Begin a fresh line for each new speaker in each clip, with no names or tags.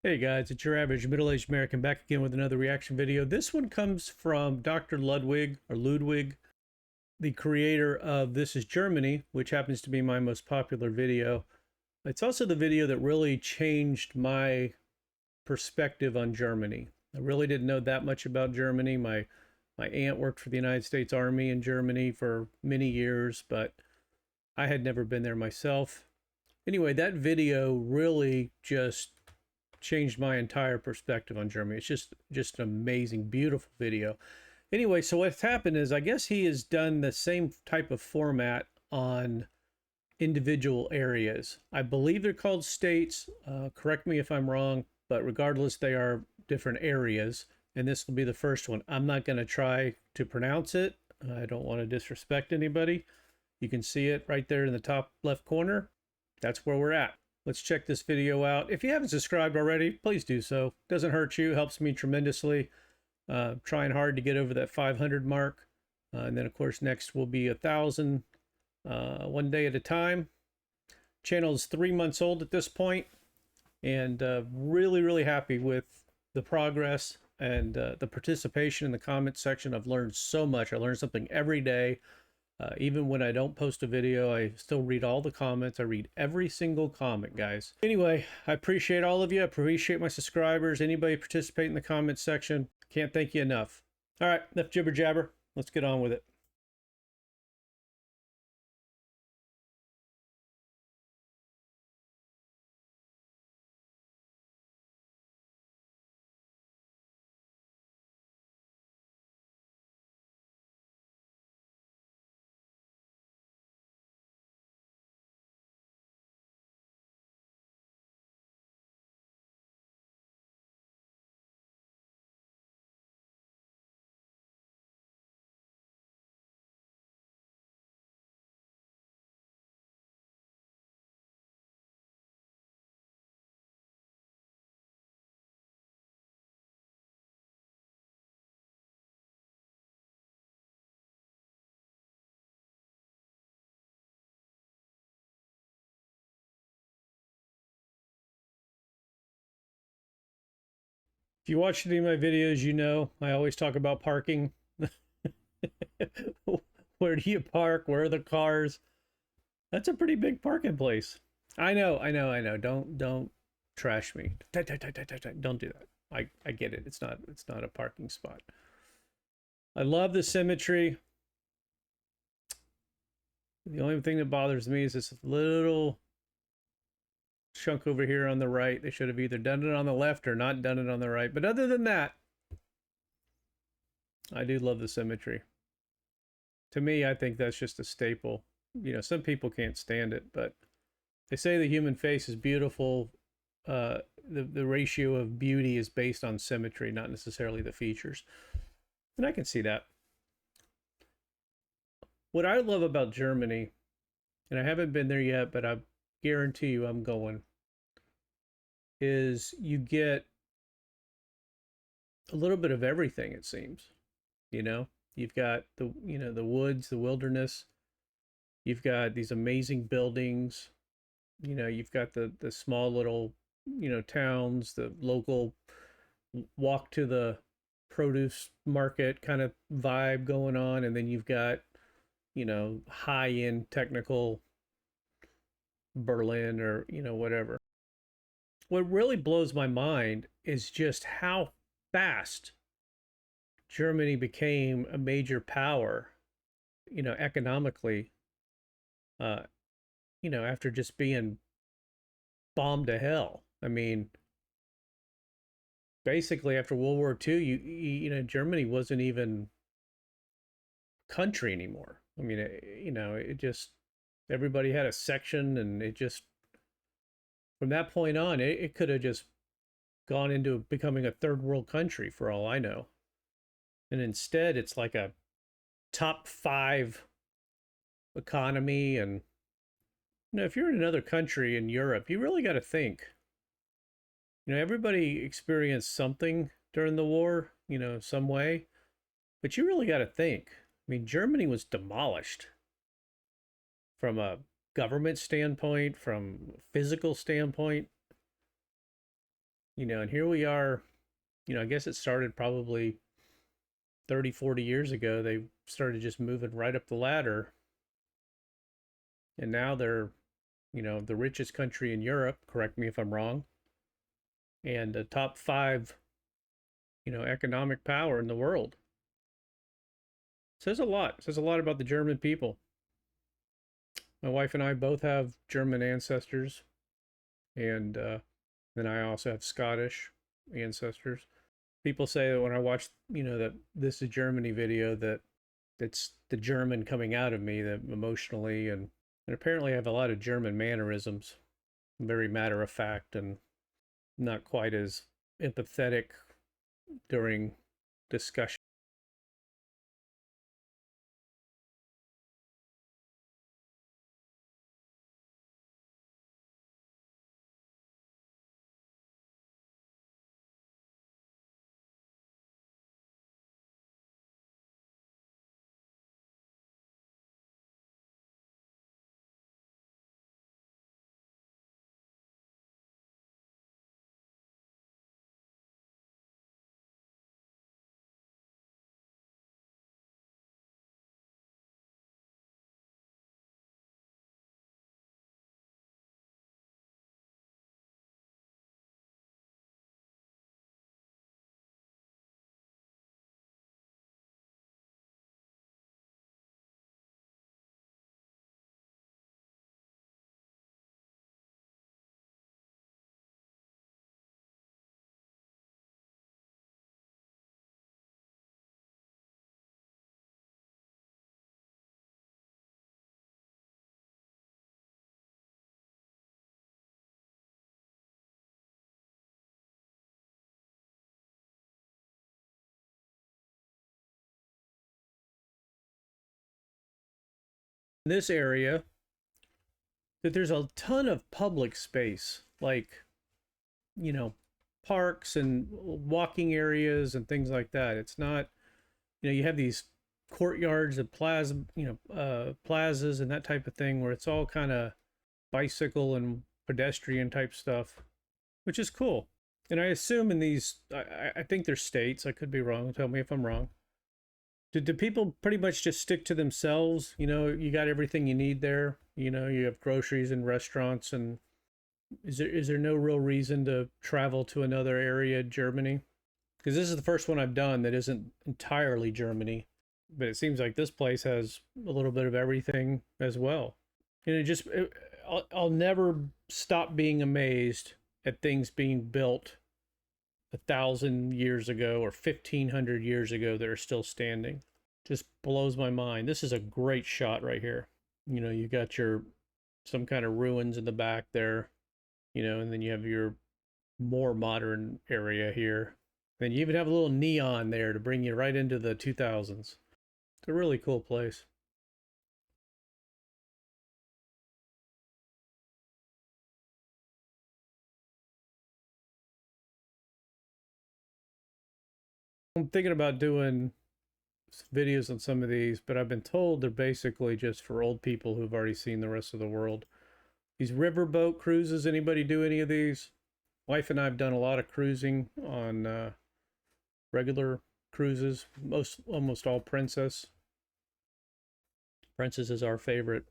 Hey guys, it's your average middle-aged American back again with another reaction video. This one comes from Dr. Ludwig, the creator of This is Germany, which happens to be my most popular video. It's also the video that really changed my perspective on Germany. I really didn't know that much about Germany. My aunt worked for the United States Army in Germany for many years, but I had never been there myself. Anyway, that video really just changed my entire perspective on Germany. It's just an amazing, beautiful video. Anyway, so what's happened is I guess he has done the same type of format on individual areas. I believe they're called states. Correct me if I'm wrong, but regardless, they are different areas. And this will be the first one. I'm not going to try to pronounce it. I don't want to disrespect anybody. You can see it right there in the top left corner. That's where we're at. Let's check this video out. If you haven't subscribed already, please do so. Doesn't hurt you, helps me tremendously. Trying hard to get over that 500 mark. And then of course next will be 1,000 one day at a time. Channel is 3 months old at this point, and really happy with the progress and the participation in the comment section. I've learned so much. I learn something every day. Even when I don't post a video, I still read all the comments. I read every single comment, guys. Anyway, I appreciate all of you. I appreciate my subscribers. Anybody participate in the comment section. Can't thank you enough. All right, enough jibber jabber. Let's get on with it. If you watch any of my videos, you know I always talk about parking. Where do you park? Where are the cars? That's a pretty big parking place. I know. Don't trash me. Don't do that. I get it. It's not a parking spot. I love the symmetry. The only thing that bothers me is this little chunk over here on the right. They should have either done it on the left or not done it on the right. But other than that, I do love the symmetry. To me, I think that's just a staple. You know, some people can't stand it, but they say the human face is beautiful. The ratio of beauty is based on symmetry, not necessarily the features. And I can see that. What I love about Germany, and I haven't been there yet, but I guarantee you I'm going, is you get a little bit of everything, it seems. You know, you've got the woods, the wilderness. You've got these amazing buildings. You know, you've got the small little, towns, the local walk to the produce market kind of vibe going on. And then you've got, high-end technical Berlin or, whatever. What really blows my mind is just how fast Germany became a major power, economically, after just being bombed to hell. I mean, basically after World War II, Germany wasn't even a country anymore. I mean, it just, everybody had a section, and it just, from that point on, it could have just gone into becoming a third world country for all I know. And instead, it's like a top 5 economy. And, if you're in another country in Europe, you really got to think. Everybody experienced something during the war, some way. But you really got to think. I mean, Germany was demolished from a government standpoint, from a physical standpoint. And here we are, I guess it started probably 30, 40 years ago. They started just moving right up the ladder. And now they're, the richest country in Europe, correct me if I'm wrong, and a top five, economic power in the world. Says a lot. Says a lot about the German people. My wife and I both have German ancestors, and then I also have Scottish ancestors. People say that when I watch, that This is Germany video, that it's the German coming out of me, that emotionally, and apparently I have a lot of German mannerisms, very matter of fact, and not quite as empathetic during discussion. In this area, that there's a ton of public space, like, you know, parks and walking areas and things like that. It's not, you have these courtyards and plazas and that type of thing where it's all kind of bicycle and pedestrian type stuff, which is cool. And I assume in these, I think they're states. I could be wrong. Tell me if I'm wrong. Do people pretty much just stick to themselves? You got everything you need there. You have groceries and restaurants, and is there no real reason to travel to another area in Germany? Because this is the first one I've done that isn't entirely Germany, but it seems like this place has a little bit of everything as well. And I'll never stop being amazed at things being built 1,000 years ago or 1,500 years ago that are still standing. Just blows my mind. This is a great shot right here. You got your some kind of ruins in the back there, and then you have your more modern area here. Then you even have a little neon there to bring you right into the 2000s. It's a really cool place. I'm thinking about doing videos on some of these, but I've been told they're basically just for old people who've already seen the rest of the world. These riverboat cruises, anybody do any of these? Wife and I have done a lot of cruising on regular cruises, almost all Princess. Princess is our favorite.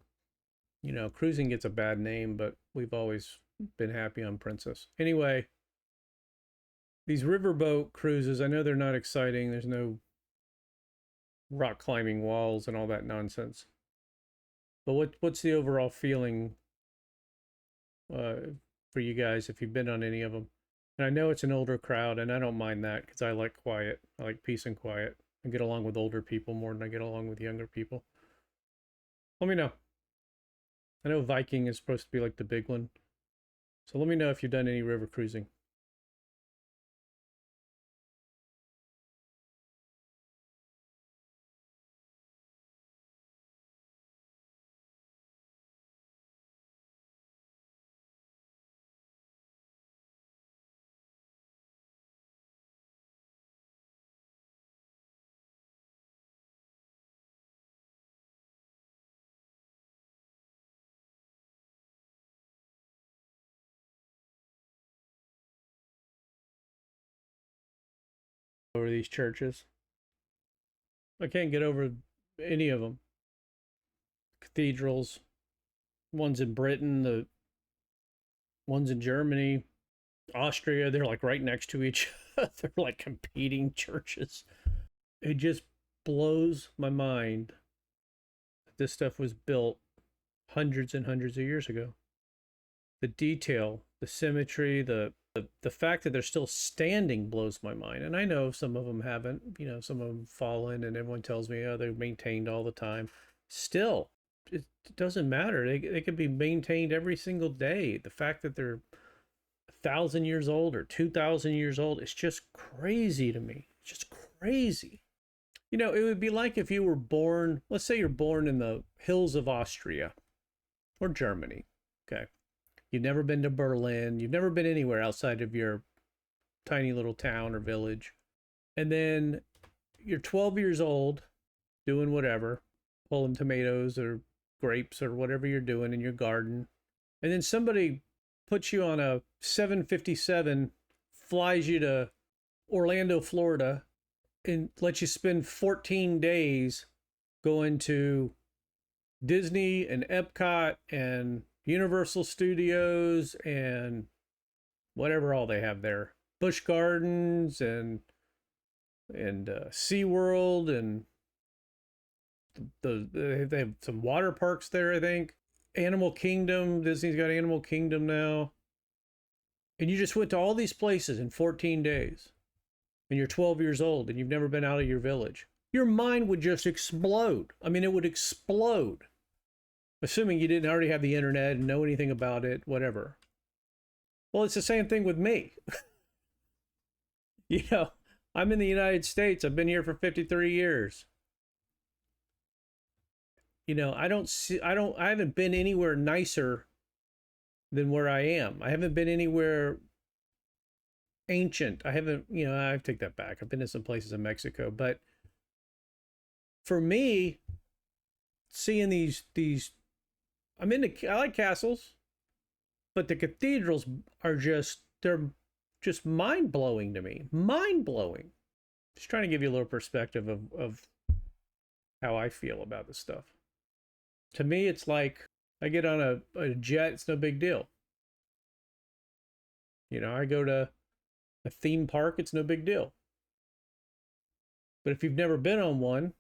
Cruising gets a bad name, but we've always been happy on Princess. Anyway, these riverboat cruises, I know they're not exciting. There's no rock climbing walls and all that nonsense. But what's the overall feeling for you guys if you've been on any of them? And I know it's an older crowd, and I don't mind that because I like quiet. I like peace and quiet. I get along with older people more than I get along with younger people. Let me know. I know Viking is supposed to be like the big one. So let me know if you've done any river cruising. over these churches. I can't get over any of them. Cathedrals, ones in Britain, the ones in Germany, Austria, they're like right next to each other. They're like competing churches. It just blows my mind that this stuff was built hundreds and hundreds of years ago. The detail, the symmetry, the fact that they're still standing blows my mind. And I know some of them haven't, some of them fallen, and everyone tells me, oh, they're maintained all the time. Still, it doesn't matter. They can be maintained every single day. The fact that they're 1,000 years old or 2,000 years old, it's just crazy to me. It's just crazy. It would be like if you were born, let's say you're born in the hills of Austria or Germany. Okay. You've never been to Berlin. You've never been anywhere outside of your tiny little town or village. And then you're 12 years old doing whatever, pulling tomatoes or grapes or whatever you're doing in your garden. And then somebody puts you on a 757, flies you to Orlando, Florida, and lets you spend 14 days going to Disney and Epcot and Universal Studios and whatever all they have there. Busch Gardens and SeaWorld, and they have some water parks there, I think. Animal Kingdom, Disney's got Animal Kingdom now. And you just went to all these places in 14 days. And you're 12 years old and you've never been out of your village. Your mind would just explode. I mean, it would explode. Assuming you didn't already have the internet and know anything about it, whatever. Well, it's the same thing with me. I'm in the United States. I've been here for 53 years. I haven't been anywhere nicer than where I am. I haven't been anywhere ancient. I take that back. I've been to some places in Mexico, but for me, seeing these I like castles, but the cathedrals are they're just mind-blowing to me. Mind-blowing. Just trying to give you a little perspective of how I feel about this stuff. To me, it's like I get on a jet, it's no big deal. I go to a theme park, it's no big deal. But if you've never been on one,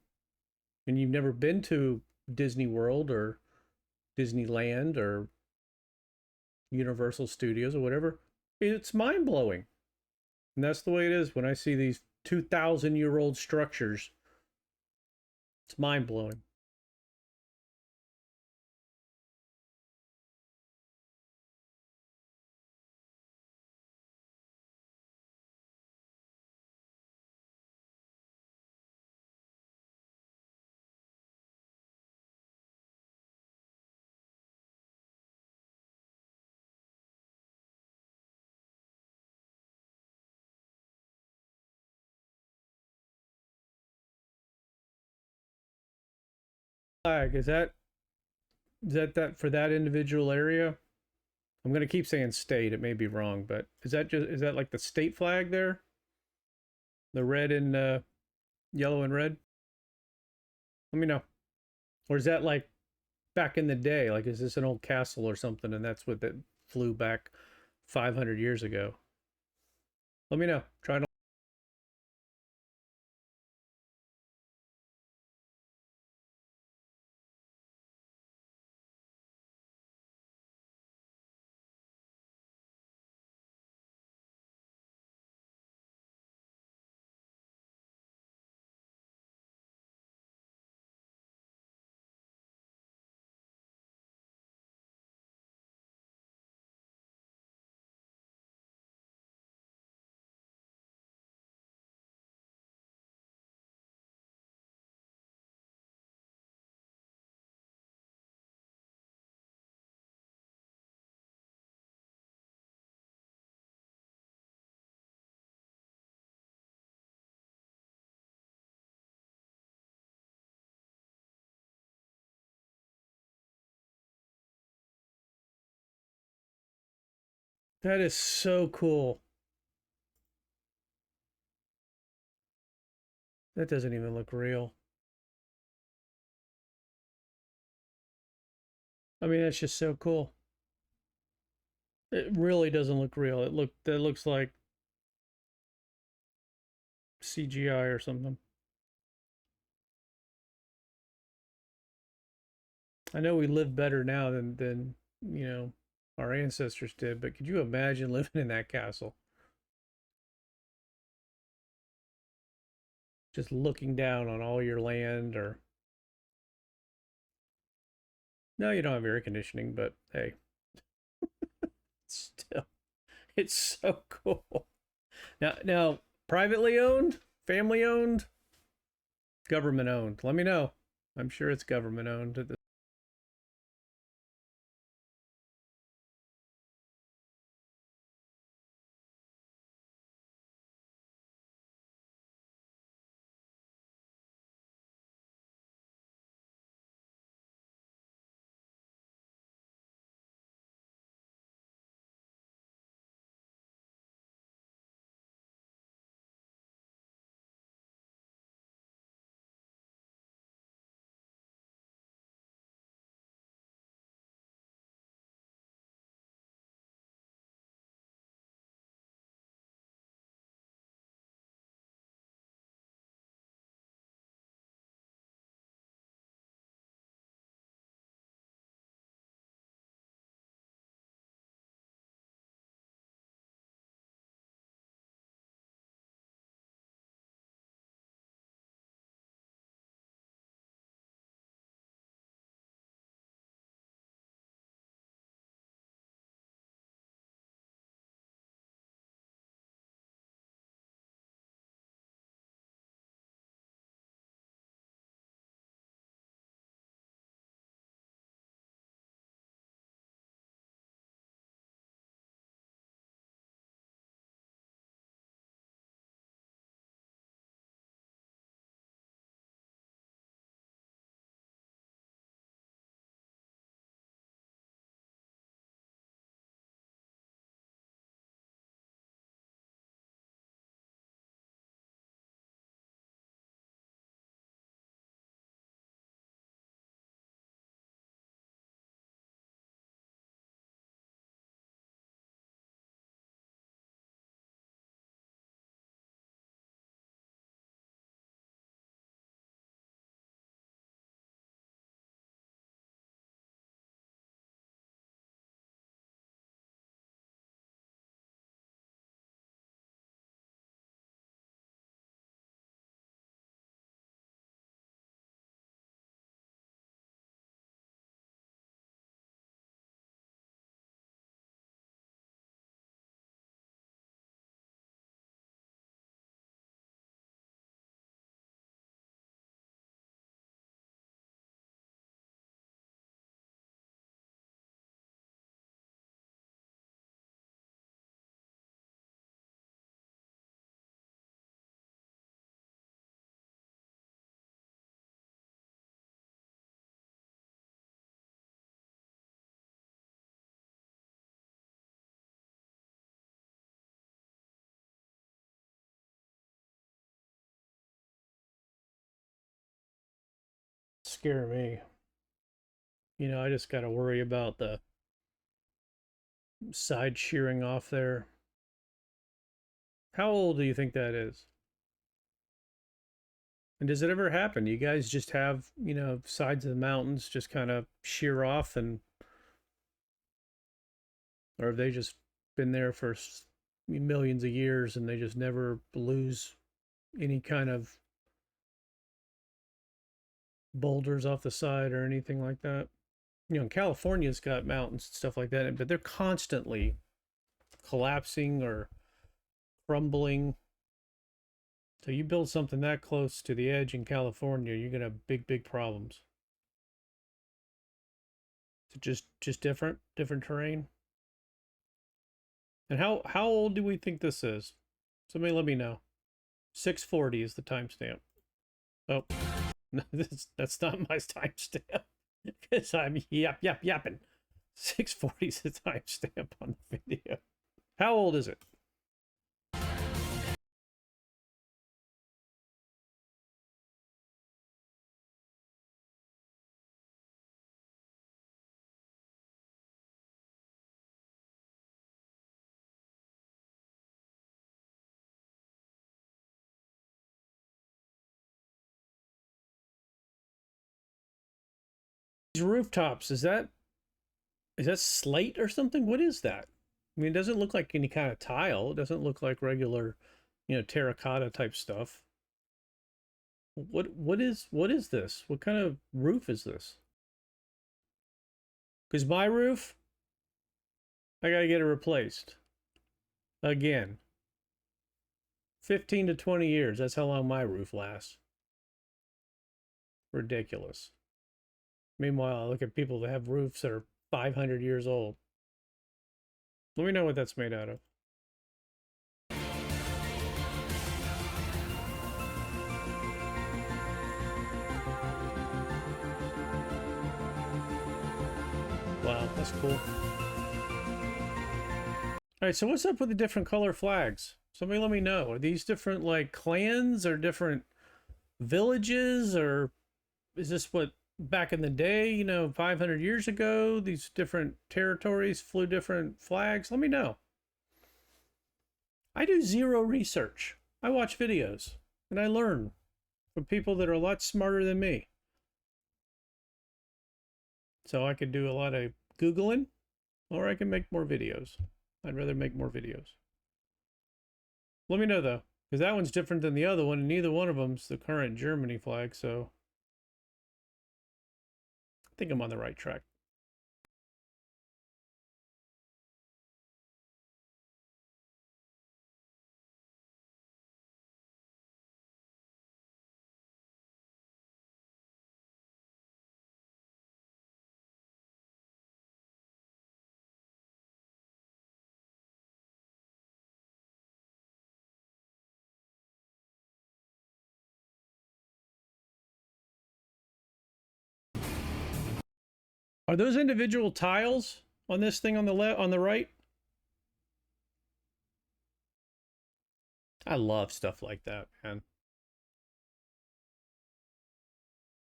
and you've never been to Disney World or Disneyland or Universal Studios or whatever, it's mind-blowing. And that's the way it is when I see these 2,000-year-old structures. It's mind-blowing. Flag, is that for that individual area? I'm gonna keep saying state. It may be wrong, but is that like the state flag there? The red and yellow and red? Let me know. Or is that like back in the day? Like, is this an old castle or something, and that's what that flew back 500 years ago? Let me know. Try to. That is so cool. That doesn't even look real. I mean, that's just so cool. It really doesn't look real. That looks like CGI or something. I know we live better now than you know our ancestors did, but could you imagine living in that castle? Just looking down on all your land, or no, you don't have air conditioning, but hey, still, it's so cool. Now, privately owned, family owned, government owned. Let me know. I'm sure it's government owned at this. Scare me. I just got to worry about the side shearing off there. How old do you think that is? And does it ever happen? Do you guys just have, sides of the mountains just kind of shear off, and or have they just been there for millions of years and they just never lose any kind of boulders off the side or anything like that? California's got mountains and stuff like that, but they're constantly collapsing or crumbling. So you build something that close to the edge in California, you're gonna have big, big problems. So just different terrain. And how old do we think this is? Somebody let me know. 640 is the timestamp. Oh, no, that's not my timestamp because I'm yapping. 640 is the timestamp on the video. How old is it? These rooftops, is that slate or something? What is that? I mean, it doesn't look like any kind of tile. It doesn't look like regular, terracotta type stuff. What is this? What kind of roof is this? Because my roof, I gotta get it replaced. Again. 15 to 20 years. That's how long my roof lasts. Ridiculous. Meanwhile, I look at people that have roofs that are 500 years old. Let me know what that's made out of. Wow, that's cool. All right, so what's up with the different color flags? Somebody let me know. Are these different, like, clans or different villages? Or is this what, back in the day, 500 years ago, these different territories flew different flags? Let me know. I do zero research. I watch videos, and I learn from people that are a lot smarter than me. So I could do a lot of Googling, or I can make more videos. I'd rather make more videos. Let me know, though, because that one's different than the other one, and neither one of them's the current Germany flag, so I think I'm on the right track. Are those individual tiles on this thing on the left, on the right? I love stuff like that, man.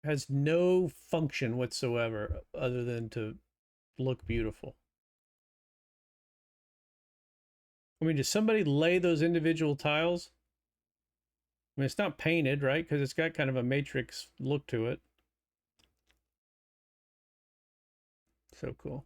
It has no function whatsoever other than to look beautiful. I mean, does somebody lay those individual tiles? I mean, it's not painted, right? Because it's got kind of a matrix look to it. So cool.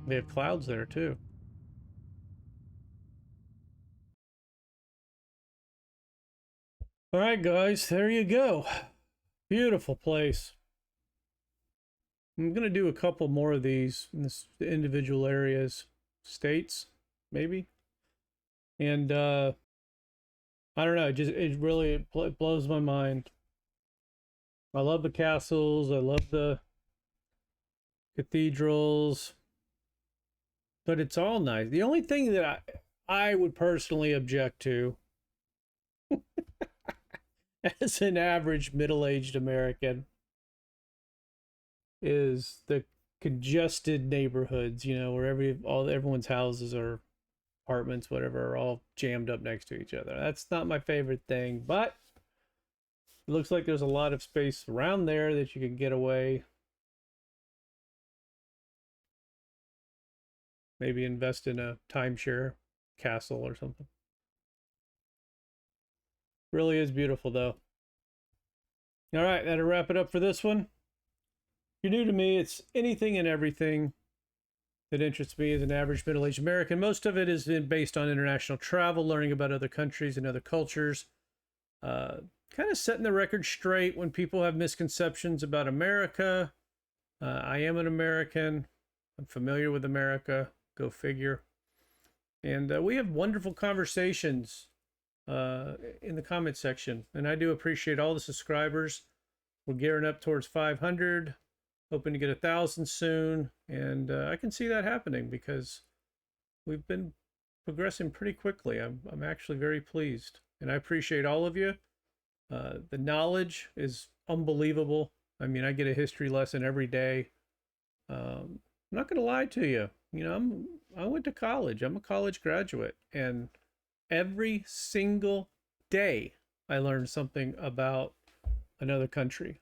They have clouds there too. All right, guys, there you go. Beautiful place. I'm gonna do a couple more of these in this individual areas, states, maybe. And I don't know, it really blows my mind. I love the castles, I love the cathedrals, but it's all nice. The only thing that I would personally object to as an average middle-aged American is the congested neighborhoods, where everyone's houses or apartments, whatever, are all jammed up next to each other. That's not my favorite thing, but it looks like there's a lot of space around there that you can get away. Maybe invest in a timeshare castle or something. Really is beautiful, though. All right, that'll wrap it up for this one. If you're new to me, it's anything and everything. that interests me as an average middle-aged American. Most of it is based on international travel, learning about other countries and other cultures, kind of setting the record straight when people have misconceptions about America. I am an American. I'm familiar with America. Go figure. And we have wonderful conversations in the comment section. And I do appreciate all the subscribers. We're gearing up towards 500. Hoping to get 1,000 soon. And I can see that happening because we've been progressing pretty quickly. I'm actually very pleased. And I appreciate all of you. The knowledge is unbelievable. I mean, I get a history lesson every day. I'm not going to lie to you. You know, I went to college. I'm a college graduate. And every single day I learned something about another country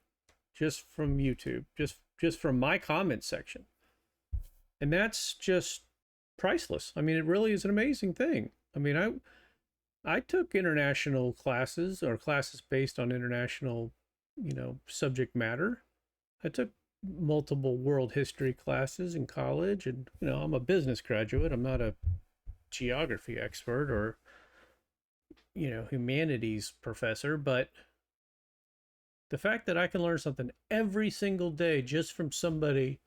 just from YouTube, just from my comment section. And that's just priceless. I mean, it really is an amazing thing. I mean, I took international classes or classes based on international, you know, subject matter. I took multiple world history classes in college, and, you know, I'm a business graduate. I'm not a geography expert or, you know, humanities professor, but the fact that I can learn something every single day just from somebody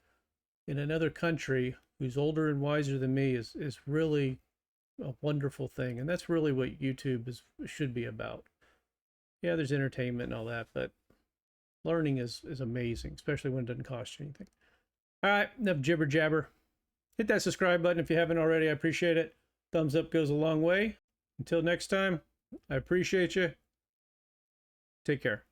in another country who's older and wiser than me is really a wonderful thing. And that's really what YouTube should be about. Yeah, there's entertainment and all that, but learning is amazing, especially when it doesn't cost you anything. All right, enough jibber jabber. Hit that subscribe button if you haven't already. I appreciate it. Thumbs up goes a long way. Until next time, I appreciate you. Take care.